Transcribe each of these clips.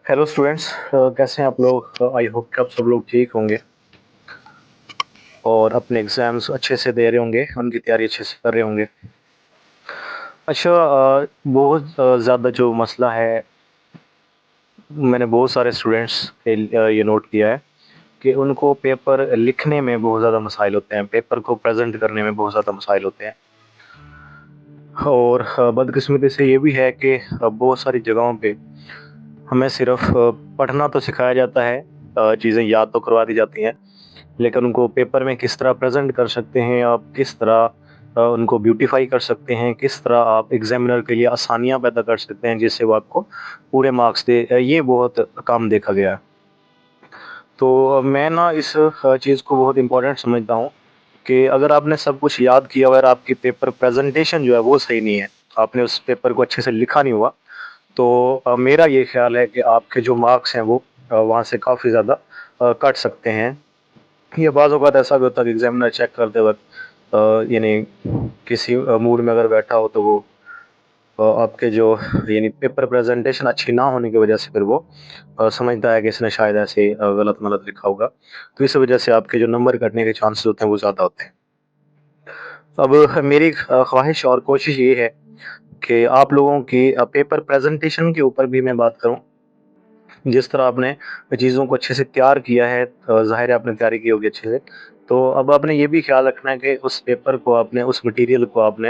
Hello students, कैसे हैं आप लोग। आई होप कि आप सब लोग ठीक होंगे और अपने एग्ज़ाम्स अच्छे से दे रहे होंगे, उनकी तैयारी अच्छे से कर रहे होंगे। अच्छा, बहुत ज़्यादा जो मसला है, मैंने बहुत सारे स्टूडेंट्स ये नोट किया है कि उनको पेपर लिखने में बहुत ज़्यादा मसाइल होते हैं, पेपर को प्रेजेंट करने में बहुत ज़्यादा मसाइल होते हैं। और बदकिस्मती से ये भी है कि बहुत सारी जगहों पे हमें सिर्फ पढ़ना तो सिखाया जाता है, चीज़ें याद तो करवा दी जाती हैं, लेकिन उनको पेपर में किस तरह प्रेज़ेंट कर सकते हैं, आप किस तरह उनको ब्यूटीफ़ाई कर सकते हैं, किस तरह आप एग्ज़ामिनर के लिए आसानियाँ पैदा कर सकते हैं जिससे वो आपको पूरे मार्क्स दे, ये बहुत कम देखा गया है। तो मैं ना इस चीज़ को बहुत इम्पोर्टेंट समझता हूँ कि अगर आपने सब कुछ याद किया हुआ है और आपकी पेपर प्रेज़ेंटेशन जो है वो सही नहीं है, आपने उस पेपर को अच्छे से लिखा नहीं हुआ, तो मेरा ये ख़्याल है कि आपके जो मार्क्स हैं वो वहाँ से काफ़ी ज़्यादा कट सकते हैं। ये बाज़ औक़ात ऐसा भी होता है कि एग्ज़ामिनर चेक करते वक़्त यानी किसी मूड में अगर बैठा हो तो वो आपके जो यानी पेपर प्रेज़ेंटेशन अच्छी ना होने की वज़ह से फिर वो समझता है कि इसने शायद ऐसे गलत-मलत लिखा होगा। तो इस वज़ह से आपके जो नंबर कटने के चांसेस होते हैं वो ज़्यादा होते हैं। अब मेरी ख़्वाहिश और कोशिश ये है कि आप लोगों की पेपर प्रेज़ेंटेशन के ऊपर भी मैं बात करूँ। जिस तरह आपने चीज़ों को अच्छे से तैयार किया है, ज़ाहिर है आपने तैयारी की होगी अच्छे से। तो अब आपने ये भी ख़्याल रखना है कि उस पेपर को आपने, उस मटीरियल को आपने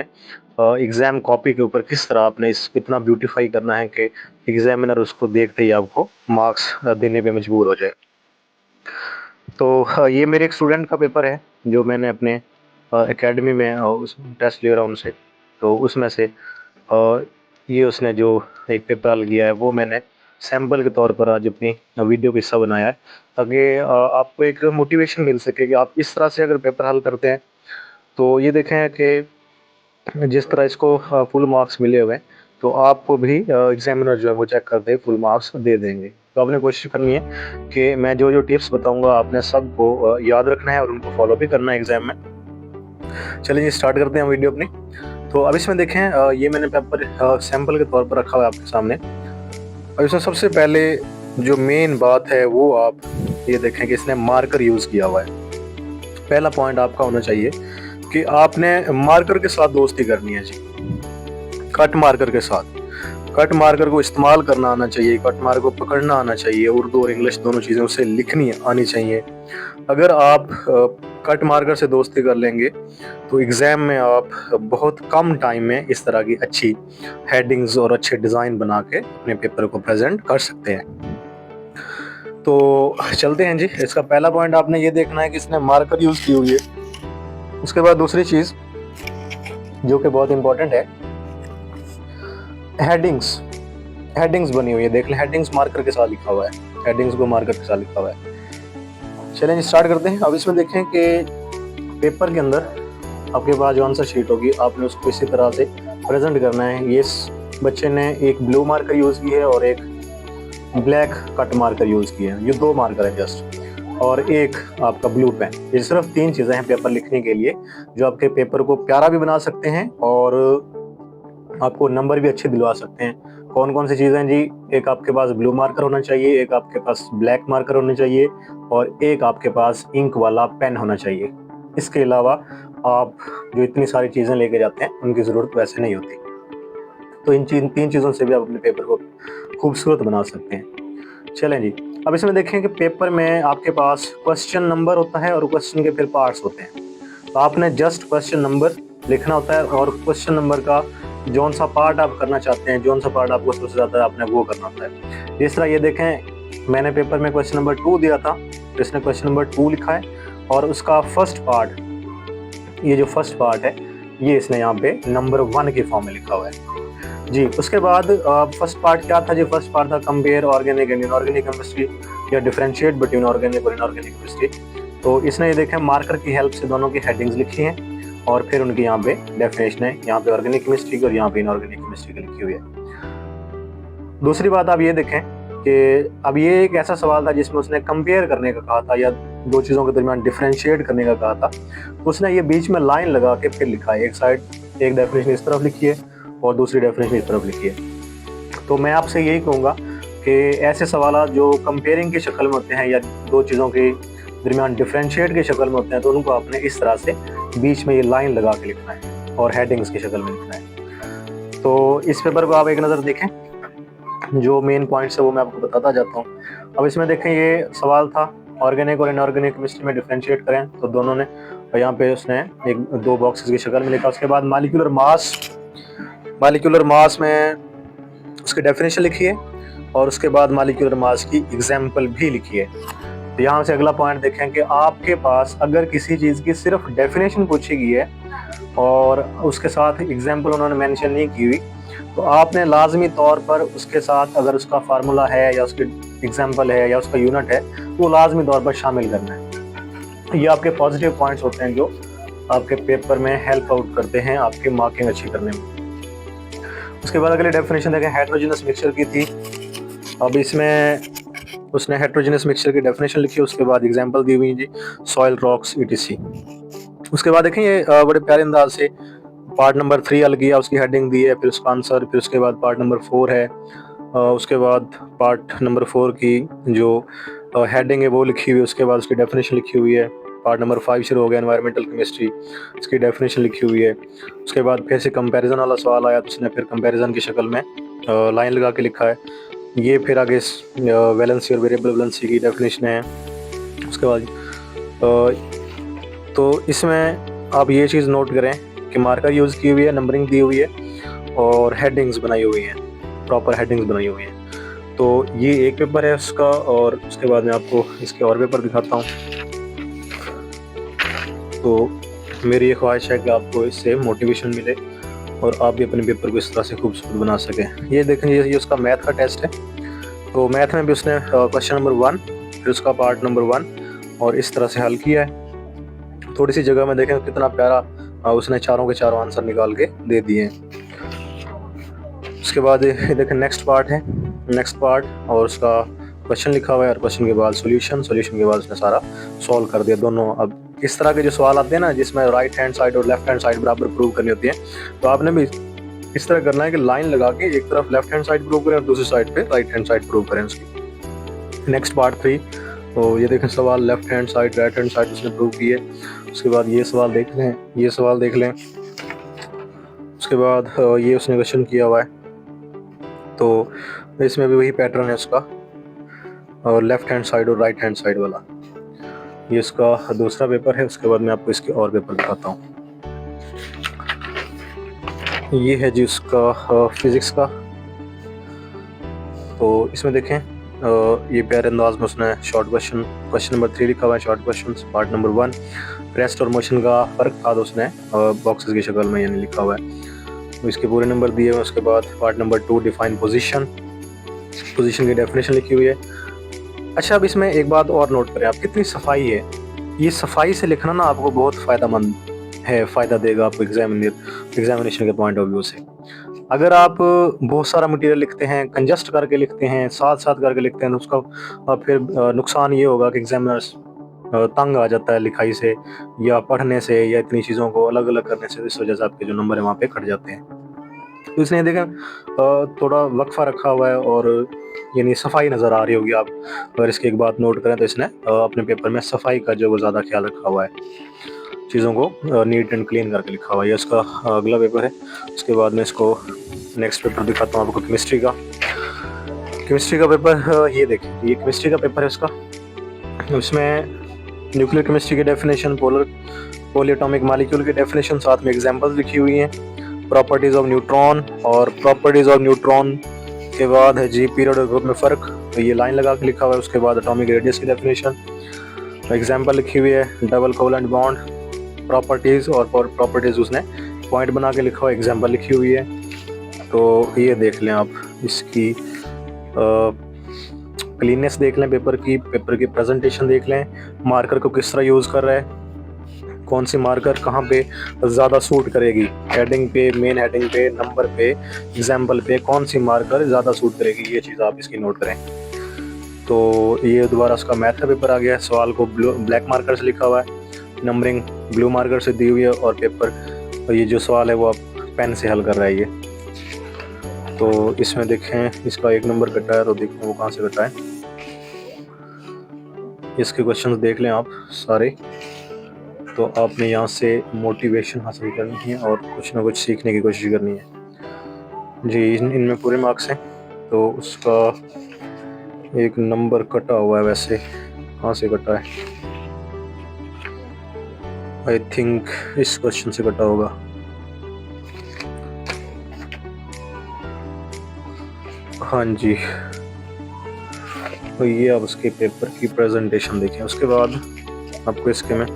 एग्ज़ाम कॉपी के ऊपर किस तरह आपने इस इतना ब्यूटीफ़ाई करना है कि एग्ज़ामिनर उसको देखते ही आपको मार्क्स देने पे मजबूर हो जाए। तो ये मेरे एक स्टूडेंट का पेपर है, जो मैंने अपने एकेडमी में उस टेस्ट ले रहा हूँ उनसे। तो उसमें से ये उसने जो एक पेपर हल किया है वो मैंने सैंपल के तौर पर आज अपनी वीडियो का हिस्सा बनाया है, ताकि आपको एक मोटिवेशन मिल सके कि आप इस तरह से अगर पेपर हल करते हैं तो ये देखें कि जिस तरह इसको फुल मार्क्स मिले हुए हैं, तो आपको भी एग्जामिनर जो है वो चेक करते ही फुल मार्क्स दे देंगे। तो आपने कोशिश करनी है कि मैं जो टिप्स बताऊंगा आपने सबको याद रखना है और उनको फॉलो भी करना है एग्जाम में। चलिए स्टार्ट करते हैं वीडियो अपनी। तो अब इसमें देखें, ये मैंने पेपर सैंपल के तौर पर रखा हुआ है आपके सामने। अब इसमें सबसे पहले जो मेन बात है वो आप ये देखें कि इसने मार्कर यूज़ किया हुआ है। पहला पॉइंट आपका होना चाहिए कि आपने मार्कर के साथ दोस्ती करनी है जी, कट मार्कर के साथ। कट मार्कर को इस्तेमाल करना आना चाहिए, कट मार्कर को पकड़ना आना चाहिए, उर्दू और इंग्लिश दोनों चीज़ें उसे लिखनी आनी चाहिए। अगर आप कट मार्कर से दोस्ती कर लेंगे तो एग्ज़ाम में आप बहुत कम टाइम में इस तरह की अच्छी हेडिंग्स और अच्छे डिज़ाइन बना के अपने पेपर को प्रेजेंट कर सकते हैं। तो चलते हैं जी। इसका पहला पॉइंट आपने ये देखना है कि इसने मार्कर यूज़ की हुई है। उसके बाद दूसरी चीज़ जो कि बहुत इंपॉर्टेंट है, हेडिंग्स। हेडिंग्स बनी हुई है, देख लें, हेडिंग्स मार्कर के साथ लिखा हुआ है, हेडिंग्स को मार्कर के साथ लिखा हुआ है। चलें स्टार्ट करते हैं। अब इसमें देखें कि पेपर के अंदर आपके पास जो आंसर शीट होगी आपने उसको इसी तरह से प्रेजेंट करना है। ये बच्चे ने एक ब्लू मार्कर यूज़ की है और एक ब्लैक कट मार्कर यूज़ किए हैं। ये दो मार्कर है जस्ट, और एक आपका ब्लू पेन। ये सिर्फ तीन चीज़ें हैं पेपर लिखने के लिए जो आपके पेपर को प्यारा भी बना सकते हैं और आपको नंबर भी अच्छे दिलवा सकते हैं। कौन कौन सी चीज़ें जी? एक आपके पास ब्लू मार्कर होना चाहिए, एक आपके पास ब्लैक मार्कर होना चाहिए और एक आपके पास इंक वाला पेन होना चाहिए। इसके अलावा आप जो इतनी सारी चीज़ें लेके जाते हैं उनकी ज़रूरत वैसे नहीं होती। तो इन तीन चीज़ों से भी आप अपने पेपर को खूबसूरत बना सकते हैं। चलें जी, अब इसमें देखें कि पेपर में आपके पास क्वेश्चन नंबर होता है और क्वेश्चन के फिर पार्ट्स होते हैं। तो आपने जस्ट क्वेश्चन नंबर लिखना होता है और क्वेश्चन नंबर का जौन सा पार्ट आप करना चाहते हैं, जौन सा पार्ट आपको सबसे ज़्यादा आपने वो करना होता है। जिस तरह ये देखें, मैंने पेपर में क्वेश्चन नंबर 2 दिया था, तो इसने क्वेश्चन नंबर 2 लिखा है और उसका फर्स्ट पार्ट, ये जो फर्स्ट पार्ट है ये इसने यहाँ पे नंबर 1 के फॉर्म में लिखा हुआ है जी। उसके बाद फर्स्ट पार्ट क्या था जी? फर्स्ट पार्ट था compare organic and inorganic chemistry या डिफरेंशिएट बिटवीन ऑर्गेनिक और इनऑर्गेनिक केमिस्ट्री। तो इसने ये देखें मार्कर की हेल्प से दोनों की हेडिंग्स लिखी हैं और फिर उनकी यहाँ पे डेफिनेशन है, यहाँ पे ऑर्गेनिक केमिस्ट्री की और यहाँ पे इनऑर्गेनिक केमिस्ट्री की लिखी हुई है। दूसरी बात आप ये देखें कि अब ये एक ऐसा सवाल था जिसमें उसने कंपेयर करने का कहा था या दो चीज़ों के दरमियान डिफरेंशिएट करने का कहा था। तो उसने ये बीच में लाइन लगा के फिर लिखा है, एक साइड एक डेफिनेशन इस तरफ लिखी है और दूसरी डेफिनेशन इस तरफ लिखी है। तो मैं आपसे यही कहूँगा कि ऐसे सवाल जो कंपेयरिंग की शक्ल में होते हैं या दो चीज़ों के दरमियान डिफरेंशिएट की शक्ल में होते हैं, तो उनको आपने इस तरह से बीच में ये लाइन लगा के लिखना है और हेडिंग्स की शक्ल में लिखना है। तो इस पेपर को आप एक नज़र देखें, जो मेन पॉइंट्स है वो मैं आपको बताता जाता हूँ। अब इसमें देखें, ये सवाल था ऑर्गेनिक और इनऑर्गेनिक केमिस्ट्री में डिफरेंशिएट करें, तो दोनों ने यहाँ पे उसने एक दो बॉक्सेस की शक्ल में लिखा। उसके बाद मालिक्यूलर मास में उसकी डेफिनेशन लिखी है और उसके बाद मालिक्यूलर मास की एग्जाम्पल भी लिखी है। तो यहाँ से अगला पॉइंट देखें कि आपके पास अगर किसी चीज़ की सिर्फ डेफिनेशन पूछी गई है और उसके साथ एग्जाम्पल उन्होंने मेंशन नहीं की हुई, तो आपने लाजमी तौर पर उसके साथ अगर उसका फार्मूला है या उसकी एग्जाम्पल है या उसका यूनिट है, तो वो लाजमी तौर पर शामिल करना है। ये आपके पॉजिटिव पॉइंट्स होते हैं जो आपके पेपर में हेल्प आउट करते हैं आपकी मार्किंग अच्छी करने में। उसके बाद अगली डेफिनेशन देखें, हेट्रोजीनस मिक्सचर की थी। अब इसमें उसने हेट्रोजीनस मिक्सचर की डेफिनेशन लिखी, उसके बाद एग्जाम्पल दी हुई जी, सॉइल, रॉक्स, ईटीसी। उसके बाद देखें, ये बड़े प्यारे अंदाज से पार्ट नंबर 3 हल किया, उसकी हेडिंग दी है, फिर उसका आंसर, फिर उसके बाद पार्ट नंबर 4 है, उसके बाद पार्ट नंबर 4 की जो हेडिंग है वो लिखी हुई है, उसके बाद उसकी डेफिनेशन लिखी हुई है। पार्ट नंबर 5 शुरू हो गया, एनवायरमेंटल केमिस्ट्री, इसकी डेफिनेशन लिखी हुई है। उसके बाद फिर से कंपैरिजन वाला सवाल आया, तो उसने फिर कंपैरिजन की शक्ल में लाइन लगा के लिखा है। ये फिर आगे वैलेंसी और वेरिएबल वैलेंसी की डेफिनेशन है। उसके बाद तो इसमें आप ये चीज़ नोट करें कि मार्कर यूज़ की हुई है, नंबरिंग दी हुई है और हेडिंग्स बनाई हुई हैं, प्रॉपर हेडिंग्स बनाई हुई हैं। तो ये एक पेपर है उसका, और उसके बाद मैं आपको इसके और पेपर दिखाता हूँ। तो मेरी ये ख्वाहिश है कि आपको इससे मोटिवेशन मिले और आप भी अपने पेपर को इस तरह से खूबसूरत बना सकें। ये देखें, ये उसका मैथ का टेस्ट है। तो मैथ में भी उसने क्वेश्चन नंबर 1, फिर उसका पार्ट नंबर 1 और इस तरह से हल किया है। थोड़ी सी जगह में देखें कितना प्यारा उसने चारों के चारों आंसर निकाल के दे दिए हैं। उसके बाद देखें, नेक्स्ट पार्ट और उसका क्वेश्चन लिखा हुआ है और क्वेश्चन के बाद सॉल्यूशन के बाद उसने सारा सॉल्व कर दिया दोनों। अब इस तरह के जो सवाल आते हैं ना, जिसमें राइट हैंड साइड और लेफ्ट हैंड साइड बराबर प्रूव करनी होती है, तो आपने भी इस तरह करना है कि लाइन लगा के एक तरफ लेफ्ट हैंड साइड प्रूव करें और दूसरी साइड पे राइट हैंड साइड प्रूव करें उसकी। नेक्स्ट पार्ट 3, तो ये देखें सवाल left hand side right hand side उसने प्रूव की है। उसके बाद ये सवाल देख लें, उसके बाद ये उसने क्वेश्चन किया हुआ है। तो इसमें भी वही पैटर्न है उसका, और लेफ्ट हैंड साइड और राइट हैंड साइड वाला। ये इसका दूसरा पेपर है। उसके बाद मैं आपको इसके और पेपर दिखाता हूँ। ये है जी उसका फिजिक्स का। तो इसमें देखें, ये प्यारे अंदाज में उसने शॉर्ट क्वेश्चन नंबर 3 लिखा हुआ है, short question part number 1, rest और मोशन का फ़र्क था, तो उसने बॉक्सेस की शक्ल में यानी लिखा हुआ है। तो इसके पूरे नंबर दिए हुए। उसके बाद पार्ट नंबर 2, डिफाइन पोजीशन की डेफिनेशन लिखी हुई है। अच्छा, अब इसमें एक बात और नोट करें, आप कितनी सफाई है। ये सफाई से लिखना ना आपको बहुत फ़ायदा देगा आपको एग्जामिनेशन के पॉइंट ऑफ व्यू से। अगर आप बहुत सारा मटेरियल लिखते हैं, कंजस्ट करके लिखते हैं, साथ करके लिखते हैं, तो उसका फिर नुकसान ये होगा कि एग्जामिनर्स तंग आ जाता है लिखाई से या पढ़ने से या इतनी चीज़ों को अलग अलग करने से, इस वजह से आपके जो नंबर है वहाँ पे कट जाते हैं। तो इसलिए देखें थोड़ा वक्फा रखा हुआ है और यानी सफाई नज़र आ रही होगी। आप अगर इसकी एक बात नोट करें तो इसने अपने पेपर में सफाई का जो वो ज़्यादा ख्याल रखा हुआ है, चीज़ों को नीट एंड क्लीन करके लिखा हुआ है। ये उसका अगला पेपर है। उसके बाद में इसको नेक्स्ट पेपर दिखाता हूँ आपको, केमिस्ट्री का पेपर। ये देखिए, ये केमिस्ट्री का पेपर है उसका। इसमें न्यूक्लियर केमिस्ट्री की डेफिनेशन, पॉलीएटॉमिक मॉलिक्यूल की डेफिनेशन, साथ में एग्जांपल्स लिखी हुई हैं, प्रॉपर्टीज ऑफ न्यूट्रॉन और प्रॉपर्टीज ऑफ न्यूट्रॉन के बाद है जी पीरियड और ग्रुप में फ़र्क, तो ये लाइन लगा के लिखा हुआ है। उसके बाद एटॉमिक रेडियस की डेफिनेशन, एग्जांपल लिखी हुई है, डबल कोवलेंट बॉन्ड, प्रॉपर्टीज़ और प्रॉपर्टीज़ उसने पॉइंट बना के लिखा हुआ, एग्जांपल लिखी हुई है। तो ये देख लें आप, इसकी क्लीननेस देख लें, पेपर की प्रेजेंटेशन देख लें, मार्कर को किस तरह यूज़ कर रहा है, कौन सी मार्कर कहाँ पे ज़्यादा सूट करेगी, हेडिंग पे, मेन हेडिंग पे, नंबर पे, एग्जाम्पल पे कौन सी मार्कर ज़्यादा सूट करेगी, ये चीज़ आप इसकी नोट करें। तो ये दोबारा उसका मैथ का पेपर आ गया है। सवाल को ब्लैक मार्कर से लिखा हुआ है, नंबरिंग ब्लू मार्कर से दी हुई है और पेपर, और ये जो सवाल है वो आप पेन से हल कर रहा है। ये तो इसमें देखें इसका 1 नंबर कटा है, तो देखें वो कहाँ से कटा है। इसके क्वेश्चंस देख लें आप सारे। तो आपने यहाँ से मोटिवेशन हासिल करनी है और कुछ ना कुछ सीखने की कोशिश करनी है जी। इनमें पूरे मार्क्स हैं, तो उसका 1 नंबर कटा हुआ है। वैसे कहाँ से कटा है, आई थिंक इस क्वेश्चन से कटा होगा। हाँ जी, तो ये अब उसके पेपर की प्रेजेंटेशन देखें। उसके बाद आपको इसके मैं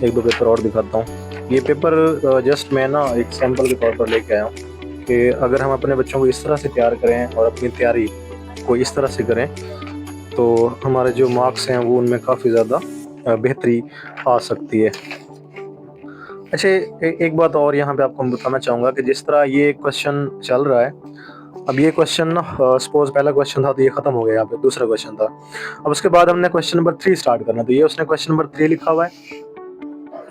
1-2 पेपर और दिखाता हूँ। ये पेपर जस्ट मैं ना एक सैंपल के तौर पर लेके आया हूँ कि अगर हम अपने बच्चों को इस तरह से तैयार करें और अपनी तैयारी को इस तरह से करें तो हमारे जो मार्क्स हैं वो उनमें काफ़ी ज़्यादा बेहतरी आ सकती है। अच्छा, एक बात और यहाँ पे आपको बताना चाहूँगा कि जिस तरह ये क्वेश्चन चल रहा है, अब ये क्वेश्चन ना सपोज पहला क्वेश्चन था तो ये खत्म हो गया, यहाँ पे दूसरा क्वेश्चन था। अब उसके बाद हमने क्वेश्चन नंबर 3 स्टार्ट करना, तो ये उसने क्वेश्चन नंबर 3 लिखा हुआ है।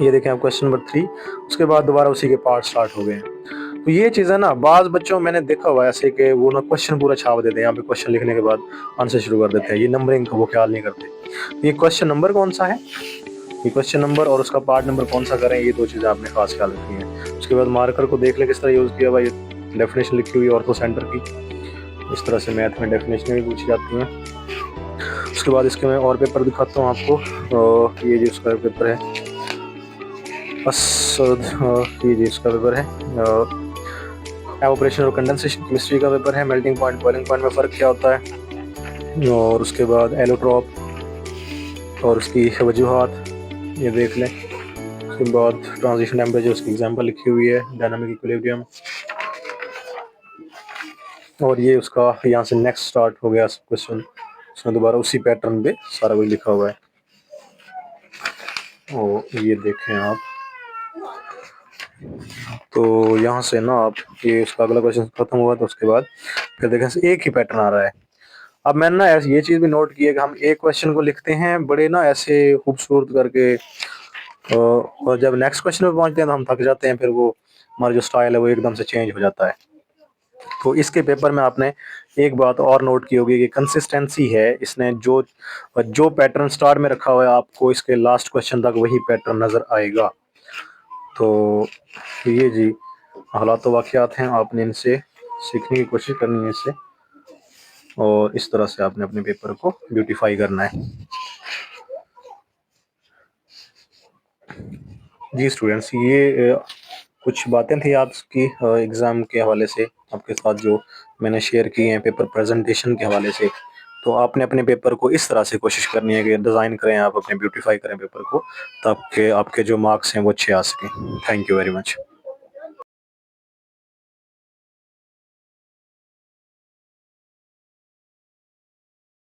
ये देखें आप क्वेश्चन नंबर 3, उसके बाद दोबारा उसी के पार्ट स्टार्ट हो गए हैं। तो ये चीज़ है ना, बाज़ बच्चों मैंने देखा हुआ है ऐसे कि वो ना क्वेश्चन पूरा छाप देते हैं, यहाँ पे क्वेश्चन लिखने के बाद आंसर शुरू कर देते हैं। ये नंबरिंग का वो ख्याल नहीं करते। तो ये क्वेश्चन नंबर कौन सा है, ये क्वेश्चन नंबर और उसका पार्ट नंबर कौन सा करें, ये 2 चीज़ें आपने खास ख्याल रखनी है। उसके बाद मार्कर को देख लें किस तरह यूज़ किया हुआ, ये डेफिनेशन लिखी हुई है ऑर्थो सेंटर की। इस तरह से मैथ में डेफिनेशन भी पूछी जाती हैं। उसके बाद इसके मैं और पेपर दिखाता हूँ आपको। ये जो इसका पेपर है ये जो इसका पेपर है एवापोरेशन और कंडेंसेशन केमिस्ट्री का पेपर है। मेल्टिंग पॉइंट बॉइलिंग पॉइंट में फ़र्क क्या होता है, और उसके बाद एलोट्रॉप और उसकी वजूहात ये देख लें। उसके बाद ट्रांजिशन टेम्परेचर, उसकी एग्जांपल लिखी हुई है, डायनामिक इक्विलिब्रियम। और ये उसका यहाँ से नेक्स्ट स्टार्ट हो गया क्वेश्चन, उसमें दोबारा उसी पैटर्न पे सारा कुछ लिखा हुआ है। और ये देखें आप, तो यहाँ से ना आप ये उसका अगला क्वेश्चन खत्म हुआ तो उसके बाद फिर देखें एक ही पैटर्न आ रहा है। अब मैंने ना ये चीज़ भी नोट की है कि हम एक क्वेश्चन को लिखते हैं बड़े ना ऐसे खूबसूरत करके, और जब नेक्स्ट क्वेश्चन पे पहुंचते हैं तो हम थक जाते हैं, फिर वो हमारा जो स्टाइल है वो एकदम से चेंज हो जाता है। तो इसके पेपर में आपने एक बात और नोट की होगी कि कंसिस्टेंसी है, इसने जो जो पैटर्न स्टार्ट में रखा हुआ है आपको इसके लास्ट क्वेश्चन तक वही पैटर्न नज़र आएगा। तो ये जी हालात वाक़यात हैं, आपने इनसे सीखने की कोशिश करनी है इससे, और इस तरह से आपने अपने पेपर को ब्यूटीफाई करना है। जी स्टूडेंट्स, ये कुछ बातें थी आपकी एग्ज़ाम के हवाले से आपके साथ जो मैंने शेयर की हैं पेपर प्रेजेंटेशन के हवाले से। तो आपने अपने पेपर को इस तरह से कोशिश करनी है कि डिज़ाइन करें आप, अपने ब्यूटीफाई करें पेपर को, ताकि आपके जो मार्क्स हैं वो अच्छे आ सकें। Thank you very much.